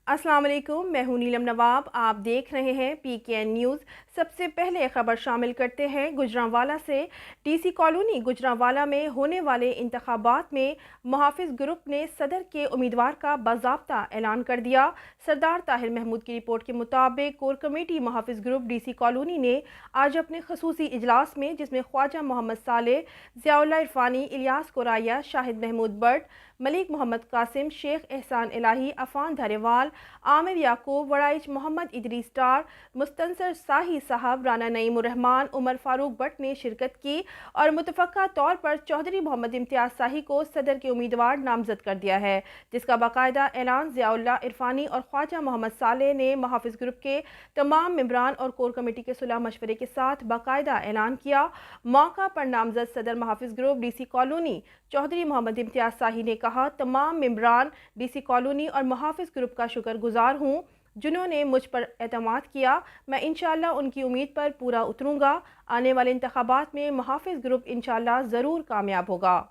अस्सलाम वालेकुम, मैं हूं नीलम नवाब। आप देख रहे हैं PKN न्यूज़। सबसे पहले खबर शामिल करते हैं गुजरांवाला से। DC कॉलोनी गुजरांवाला में होने वाले इंतखाबात में मुहाफिज ग्रुप ने सदर के उम्मीदवार का बाज़ाब्ता ऐलान कर दिया। सरदार ताहिर महमूद की रिपोर्ट के मुताबिक कोर कमेटी मुहाफिज ग्रुप DC कॉलोनी ने आज अपने खसूसी इजलास में, जिसमें ख्वाजा मोहम्मद सालेह, ज़ियाउल्लाह इरफानी, इलियास कोराया, शाहिद महमूद बट, मलिक मोहम्मद कासिम, शेख एहसान इलाही, अफान धारेवाल, आमिर याकूब, वड़ाइच मोहम्मद इदरीस डार, मुस्तनसर शाही साहब, राना नईमुर रहमान, उमर फारूक बट ने शिरकत की और मुतफ़क्का तौर पर चौधरी मोहम्मद इम्तियाज़ शाही को सदर के उम्मीदवार नामजद कर दिया है, जिसका बाकायदा ऐलान ज़ियाउल्लाह इरफानी और ख्वाजा मोहम्मद सालेह ने मुहाफिज ग्रुप के तमाम मेंबरान और कोर कमेटी के सुलह मशवरे के साथ बाकायदा ऐलान किया। मौका पर नामजद सदर मुहाफिज group DC colony Chaudhry Mohammad Imtiaz Shahi ने कहा, तमाम मेंबरान DC कॉलोनी और मुहाफिज ग्रुप का शुक्रगुजार हूँ जिन्होंने मुझ पर एतमाद किया। मैं इंशाअल्लाह उनकी उम्मीद पर पूरा उतरूँगा। आने वाले इंतखाबात में मुहाफिज ग्रुप इंशाअल्लाह ज़रूर कामयाब होगा।